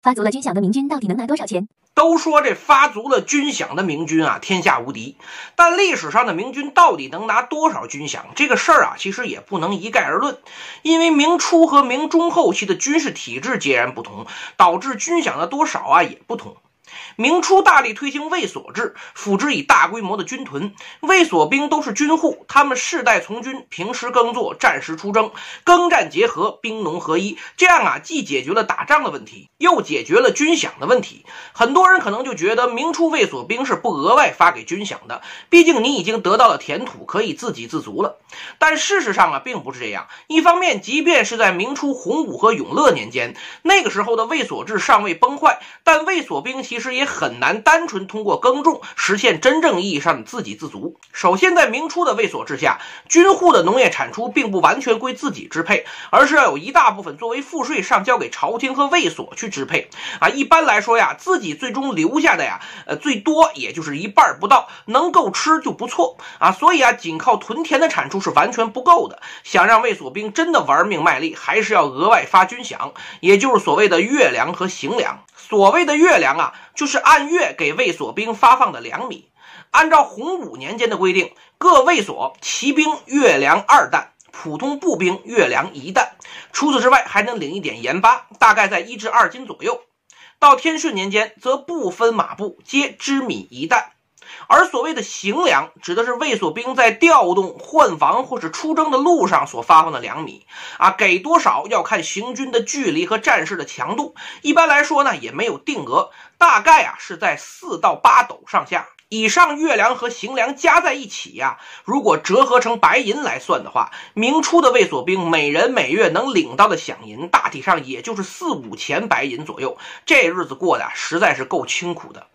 发足了军饷的明军到底能拿多少钱？都说这发足了军饷的明军啊，天下无敌。但历史上的明军到底能拿多少军饷？这个事儿啊，其实也不能一概而论，因为明初和明中后期的军事体制截然不同，导致军饷的多少啊也不同。明初大力推行卫所制，辅之以大规模的军屯，卫所兵都是军户，他们世代从军，平时耕作，战时出征，耕战结合，兵农合一，这样啊，既解决了打仗的问题，又解决了军饷的问题。很多人可能就觉得明初卫所兵是不额外发给军饷的，毕竟你已经得到了田土，可以自给自足了。但事实上啊，并不是这样。一方面，即便是在明初洪武和永乐年间，那个时候的卫所制尚未崩坏，但卫所兵其实也很难单纯通过耕种实现真正意义上的自给自足。首先，在明初的卫所制下，军户的农业产出并不完全归自己支配，而是要有一大部分作为赋税上交给朝廷和卫所去支配啊。一般来说呀，自己最终留下的呀，最多也就是一半不到，能够吃就不错啊。所以啊，仅靠屯田的产出是完全不够的。想让卫所兵真的玩命卖力，还是要额外发军饷，也就是所谓的月粮和行粮。所谓的月粮啊，就是按月给卫所兵发放的粮米。按照洪武年间的规定，各卫所骑兵月粮2担，普通步兵月粮1担，除此之外还能领一点盐巴，大概在1至2斤左右。到天顺年间，则不分马步，皆支米1担。而所谓的行粮，指的是卫所兵在调动、换防或是出征的路上所发放的粮米啊，给多少要看行军的距离和战事的强度。一般来说呢，也没有定额，大概啊是在4到8斗上下。以上月粮和行粮加在一起呀，如果折合成白银来算的话，明初的卫所兵每人每月能领到的饷银，大体上也就是4、5钱白银左右。这日子过得实在是够清苦的。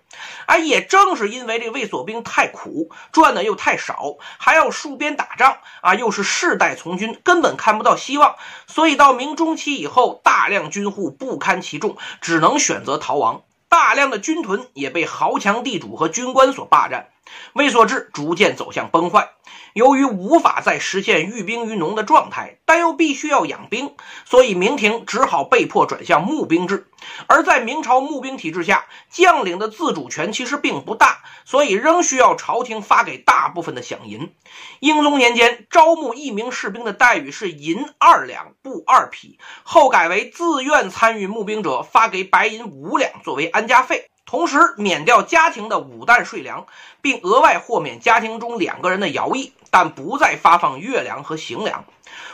也正是因为这卫所兵太苦，赚的又太少，还要戍边打仗啊，又是世代从军，根本看不到希望，所以到明中期以后，大量军户不堪其重，只能选择逃亡。大量的军屯也被豪强地主和军官所霸占，卫所制逐渐走向崩坏。由于无法再实现寓兵于农的状态，但又必须要养兵，所以明廷只好被迫转向募兵制。而在明朝募兵体制下，将领的自主权其实并不大，所以仍需要朝廷发给大部分的饷银。英宗年间，招募1名士兵的待遇是银2两，布2匹，后改为自愿参与募兵者发给白银5两作为安家费，同时免掉家庭的5担税粮，并额外豁免家庭中2个人的徭役，但不再发放月粮和行粮。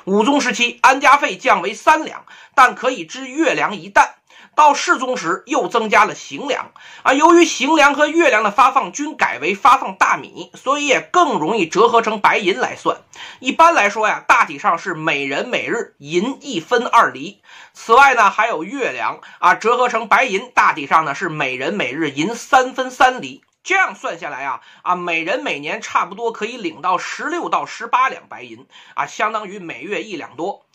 武宗时期，安家费降为3两，但可以支月粮1担。到世宗时又增加了行粮由于行粮和月粮的发放均改为发放大米，所以也更容易折合成白银来算。一般来说呀，大体上是每人每日银1分2厘。此外呢，还有月粮折合成白银，大体上呢是每人每日银3分3厘。这样算下来每人每年差不多可以领到16到18两白银相当于每月1两多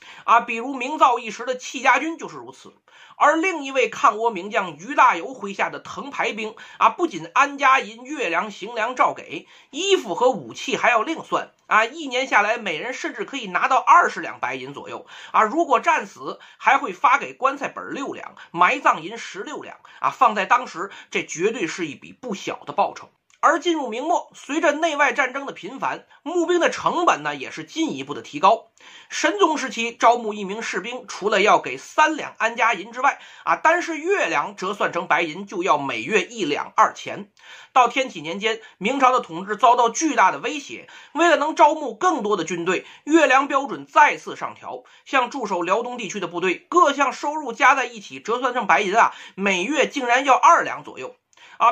比如明造一时的戚家军就是如此。而另一位抗倭名将于大猷麾下的藤牌兵不仅安家银、月粮、行粮照给，衣服和武器还要另算一年下来每人甚至可以拿到20两白银左右如果战死还会发给棺材本6两，埋葬银16两放在当时这绝对是一笔不小的报酬。而进入明末，随着内外战争的频繁，募兵的成本呢也是进一步的提高。神宗时期招募1名士兵，除了要给3两安家银之外单是月粮折算成白银就要每月1两2钱。到天启年间，明朝的统治遭到巨大的威胁，为了能招募更多的军队，月粮标准再次上调，像驻守辽东地区的部队，各项收入加在一起折算成白银每月竟然要2两左右。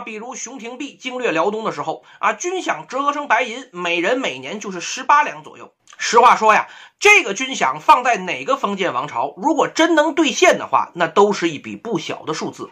比如熊廷弼经略辽东的时候军饷折合成白银，每人每年就是18两左右。实话说呀，这个军饷放在哪个封建王朝，如果真能兑现的话，那都是一笔不小的数字。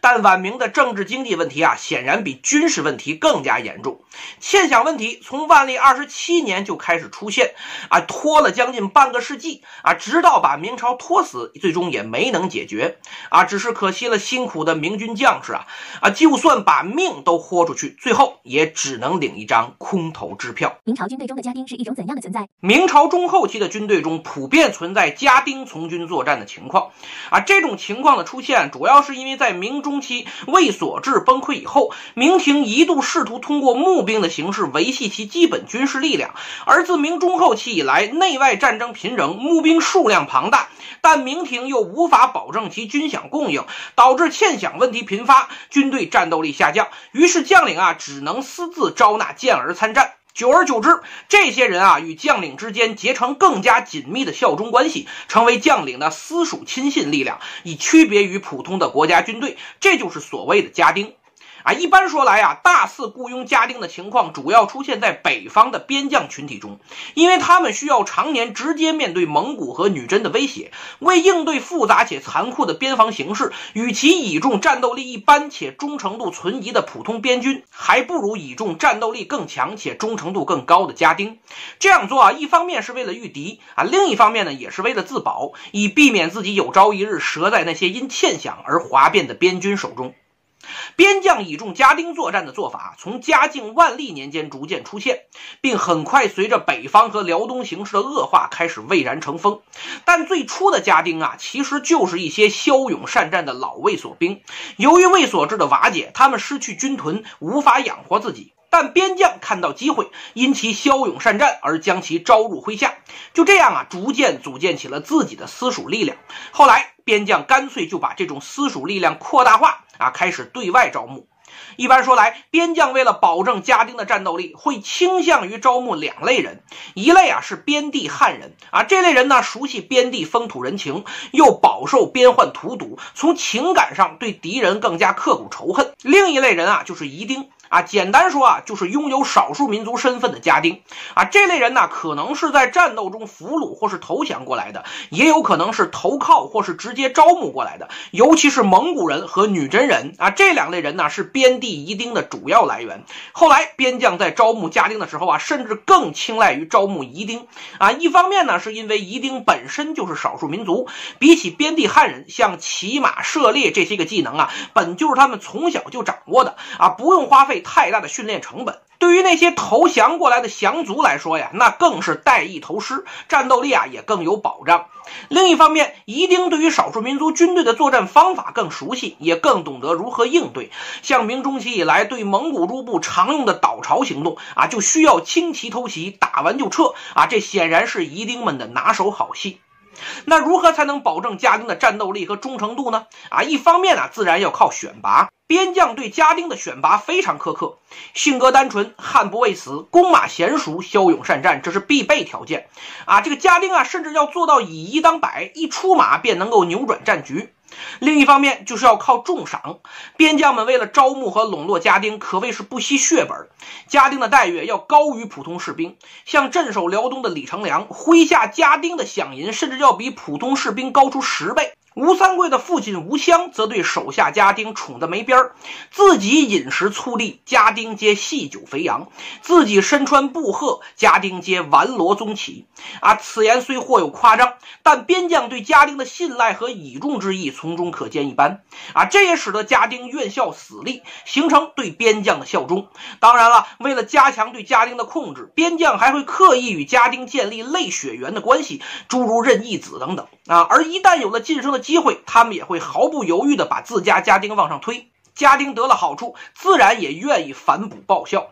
但晚明的政治经济问题啊，显然比军事问题更加严重。欠饷问题从万历27年就开始出现啊，拖了将近半个世纪啊，直到把明朝拖死，最终也没能解决啊。只是可惜了辛苦的明军将士啊，就算把命都豁出去，最后也只能领一张空头支票。明朝军队中的家丁是一种怎样的存在？明朝中后期的军队中普遍存在家丁从军作战的情况啊，这种情况的出现，主要是因为在明中期卫所制崩溃以后，明廷一度试图通过募兵的形式维系其基本军事力量，而自明中后期以来，内外战争频仍，募兵数量庞大，但明廷又无法保证其军饷供应，导致欠饷问题频发，军队战斗力下降，于是将领只能私自招纳健儿参战。久而久之，这些人与将领之间结成更加紧密的效忠关系，成为将领的私属亲信力量，以区别于普通的国家军队，这就是所谓的家丁。一般说来大肆雇佣家丁的情况主要出现在北方的边将群体中，因为他们需要常年直接面对蒙古和女真的威胁，为应对复杂且残酷的边防形势，与其倚重战斗力一般且忠诚度存疑的普通边军，还不如倚重战斗力更强且忠诚度更高的家丁。这样做一方面是为了御敌另一方面呢也是为了自保，以避免自己有朝一日折在那些因欠饷而哗变的边军手中。边将倚重家丁作战的做法从嘉靖、万历年间逐渐出现，并很快随着北方和辽东形势的恶化开始蔚然成风。但最初的家丁其实就是一些骁勇善战的老卫所兵，由于卫所制的瓦解，他们失去军屯，无法养活自己。但边将看到机会，因其骁勇善战而将其招入麾下，就这样逐渐组建起了自己的私属力量。后来边将干脆就把这种私属力量扩大化开始对外招募。一般说来，边将为了保证家丁的战斗力，会倾向于招募两类人，一类是边地汉人这类人呢熟悉边地风土人情，又饱受边患荼毒，从情感上对敌人更加刻骨仇恨。另一类人就是夷丁简单说就是拥有少数民族身份的家丁这类人呢可能是在战斗中俘虏或是投降过来的，也有可能是投靠或是直接招募过来的，尤其是蒙古人和女真人这两类人呢是边地夷丁的主要来源。后来边将在招募家丁的时候甚至更青睐于招募夷丁一方面呢是因为夷丁本身就是少数民族，比起边地汉人，像骑马射猎这些个技能本就是他们从小就掌握的不用花费太大的训练成本。对于那些投降过来的降族来说那更是带役投师，战斗力也更有保障。另一方面，夷丁对于少数民族军队的作战方法更熟悉，也更懂得如何应对。像明中期以来对蒙古诸部常用的倒巢行动就需要轻骑偷袭，打完就撤这显然是夷丁们的拿手好戏。那如何才能保证家丁的战斗力和忠诚度呢？一方面自然要靠选拔。边将对家丁的选拔非常苛刻，性格单纯，悍不畏死，弓马娴熟，骁勇善战，这是必备条件这个家丁甚至要做到以一当百，一出马便能够扭转战局。另一方面就是要靠重赏，边将们为了招募和笼络家丁可谓是不惜血本，家丁的待遇要高于普通士兵，像镇守辽东的李成梁麾下家丁的饷银甚至要比普通士兵高出10倍。吴三桂的父亲吴襄则对手下家丁宠得没边儿，自己饮食粗粝，家丁皆细酒肥羊；自己身穿布褐，家丁皆丸罗宗旗。此言虽或有夸张，但边将对家丁的信赖和倚重之意从中可见一斑这也使得家丁愿效死力，形成对边将的效忠。当然了，为了加强对家丁的控制，边将还会刻意与家丁建立类血缘的关系，诸如认义子等等而一旦有了晋升的机会，他们也会毫不犹豫地把自家家丁往上推，家丁得了好处，自然也愿意反哺报效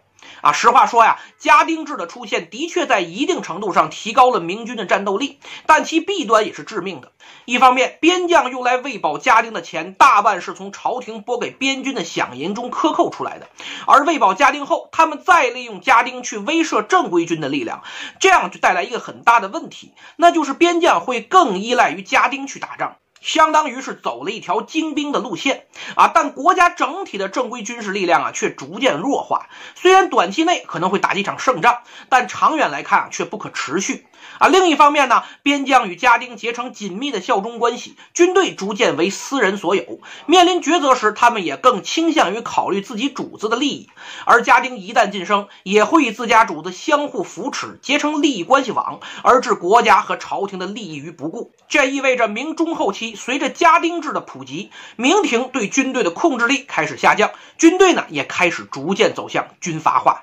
实话说家丁制的出现的确在一定程度上提高了明军的战斗力，但其弊端也是致命的。一方面，边将用来喂饱家丁的钱大半是从朝廷拨给边军的饷银中克扣出来的，而喂饱家丁后，他们再利用家丁去威慑正规军的力量，这样就带来一个很大的问题，那就是边将会更依赖于家丁去打仗。相当于是走了一条精兵的路线啊，但国家整体的正规军事力量啊却逐渐弱化。虽然短期内可能会打几场胜仗，但长远来看啊却不可持续啊。另一方面呢，边将与家丁结成紧密的效忠关系，军队逐渐为私人所有。面临抉择时，他们也更倾向于考虑自己主子的利益，而家丁一旦晋升，也会与自家主子相互扶持，结成利益关系网，而置国家和朝廷的利益于不顾。这意味着明中后期随着家丁制的普及，明廷对军队的控制力开始下降，军队呢也开始逐渐走向军阀化。